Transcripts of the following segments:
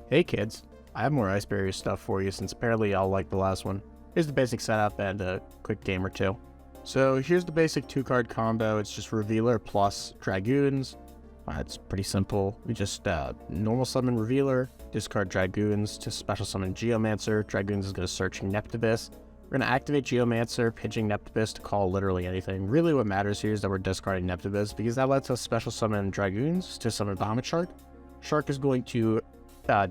Hey kids, I have more Ice Barrier stuff for you since apparently y'all like the last one. Here's the basic setup and a quick game or two. So here's the basic 2-card combo. It's just Revealer plus Dragoons. It's pretty simple. We just normal summon Revealer, discard Dragoons to special summon Geomancer. Dragoons is going to search Neptibus. We're going to activate Geomancer, pitching Neptibus to call literally anything. Really what matters here is that we're discarding Neptibus because that lets us special summon Dragoons to summon Bahamut Shark. Shark is going to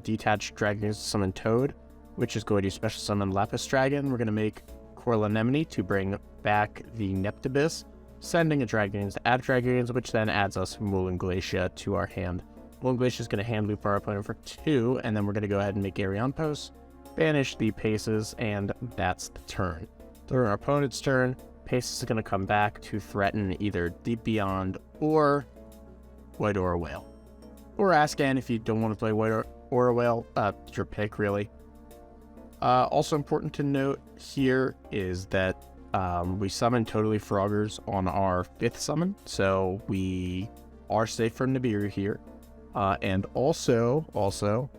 detach Dragoons to summon Toad, which is going to special summon Lapis Dragon. We're going to make Coral Anemone to bring back the Neptibus, sending a Dragoons to add Dragoons, which then adds us Mulin Glacia to our hand. Mulin Glacia is going to hand loop our opponent for 2, and then we're going to go ahead and make Arion Post, banish the Paces, and that's the turn. During our opponent's turn, Paces is going to come back to threaten either Deep Beyond or White Aura Whale. Or Ascan if you don't want to play White Aura Whale, it's your pick really. Also important to note here is that we summon Totally Froggers on our 5th summon, so we are safe from Nibiru here. And also,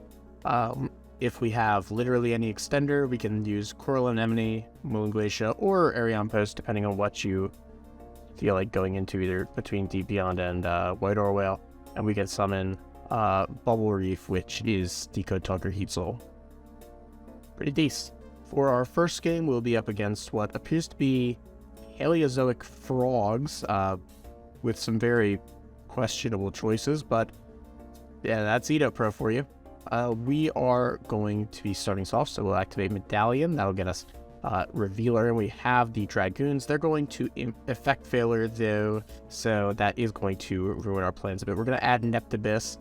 if we have literally any extender, we can use Coral Anemone, Mulin Glacia, or Arion Post, depending on what you feel like going into, either between Deep Beyond and White Aura Whale. And we can summon Bubble Reef, which is Decode Talker Heat Soul. Pretty decent. For our first game, we'll be up against what appears to be Paleozoic frogs, with some very questionable choices, but yeah, that's Edo Pro for you. We are going to be starting soft, so we'll activate Medallion. That'll get us Revealer, and we have the Dragoons. They're going to effect failure though, so that is going to ruin our plans a bit. We're going to add Neptibus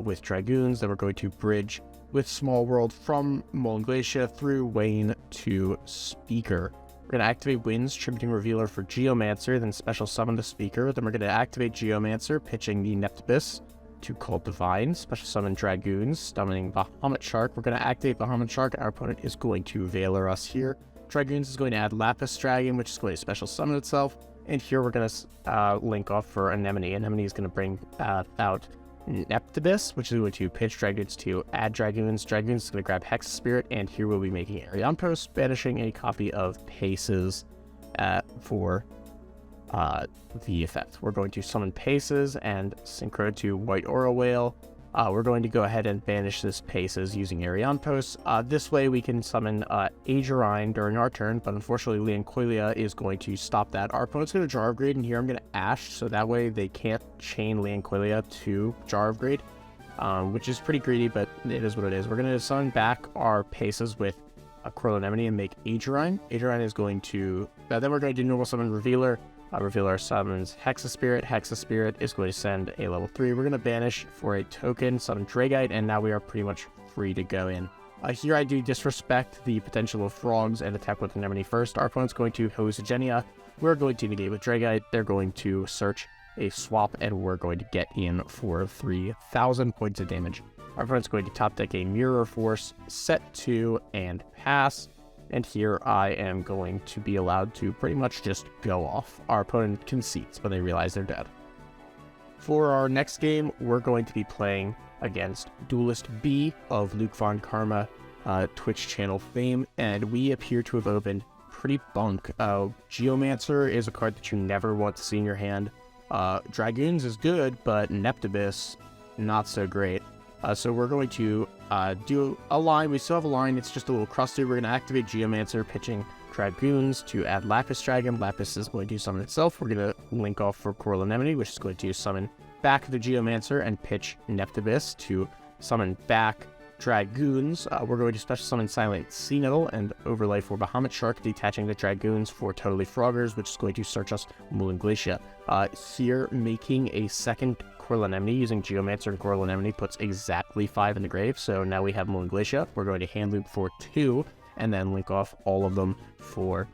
with Dragoons, then we're going to bridge with Small World from Mulin Glacia through Wayne to Speaker. We're going to activate Winds, tributing Revealer for Geomancer, then special summon the Speaker. Then we're going to activate Geomancer, pitching the Neptibus to call Divine, special summon Dragoons, summoning Bahamut Shark. We're going to activate Bahamut Shark. Our opponent is going to Veiler us here. Dragoons is going to add Lapis Dragon, which is going to special summon itself. And here we're going to link off for Anemone. Anemone is going to bring out Neptibus, which is going to pitch Dragoons to add Dragoons. Dragoons is going to grab Hex Spirit, and here we'll be making Arion Post, banishing a copy of Paces for the effect. We're going to summon Paces and synchro to White Aura Whale. We're going to go ahead and banish this Paces using Arion Post. This way we can summon Azurine during our turn, but unfortunately Leancoilia is going to stop that. Our opponent's going to Jar of Grade, and here I'm going to Ash, so that way they can't chain Leancoilia to Jar of Grade, which is pretty greedy, but it is what it is. We're going to summon back our Paces with a Coral Anemone and make Azurine. Azurine is going to... then we're going to do normal summon Revealer. Revealer summons Hexa Spirit. Hexa Spirit is going to send a level 3. We're going to banish for a token, summon Dragite, and now we are pretty much free to go in. Here I do disrespect the potential of frogs and attack with Anemone first. Our opponent's going to Hosagenia. We're going to negate with Dragite. They're going to search a swap, and we're going to get in for 3,000 points of damage. Our opponent's going to top deck a Mirror Force, set 2, and pass. And here I am going to be allowed to pretty much just go off. Our opponent concedes when they realize they're dead. For our next game, we're going to be playing against Duelist B of Luke Von Karma Twitch channel fame, and we appear to have opened pretty bunk. Geomancer is a card that you never want to see in your hand. Dragoons is good, but Neptibus, not so great. So we're going to do a line. We still have a line. It's just a little crusty. We're going to activate Geomancer, pitching Dragoons to add Lapis Dragon. Lapis is going to summon itself. We're going to link off for Coral Anemone, which is going to summon back the Geomancer and pitch Neptibus to summon back Dragoons. We're going to special summon Silent Sea Nettle and overlay for Bahamut Shark, detaching the Dragoons for Totally Froggers, which is going to search us Mulin Glacia. Here, making a second Coral Anemone using Geomancer and Coral Anemone puts exactly 5 in the grave, so now we have Mulin Glacia. We're going to hand loop for 2, and then link off all of them for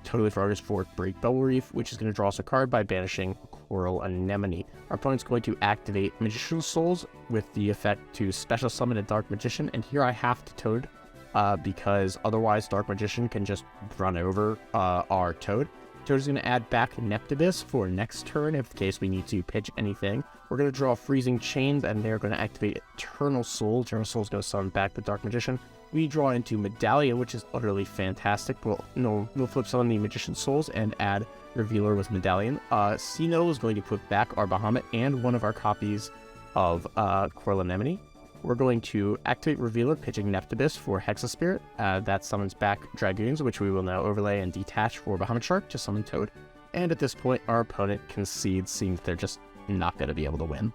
Totally Froggers for Break Bubble Reef, which is going to draw us a card by banishing Coral Anemone. Our opponent's going to activate Magician's Souls with the effect to special summon a Dark Magician, and here I have to Toad, because otherwise Dark Magician can just run over our Toad. Toad is going to add back Neptibus for next turn, if in case we need to pitch anything. We're going to draw Freezing Chains, and they're going to activate Eternal Soul. Eternal Soul is going to summon back the Dark Magician. We draw into Medallion, which is utterly fantastic. We'll flip summon the Magician Souls and add Revealer with Medallion. Sino is going to put back our Bahamut and one of our copies of Coral Anemone. We're going to activate Revealer, pitching Nephthibis for Hexaspirit. That summons back Dragoons, which we will now overlay and detach for Bahamut Shark to summon Toad. And at this point, our opponent concedes, seeing that they're just not going to be able to win.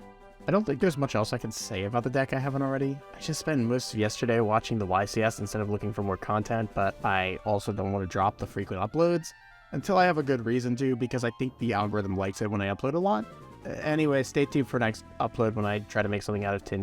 I don't think there's much else I can say about the deck I haven't already. I just spent most of yesterday watching the YCS instead of looking for more content, but I also don't want to drop the frequent uploads until I have a good reason to, because I think the algorithm likes it when I upload a lot. Anyway, stay tuned for next upload when I try to make something out of tin.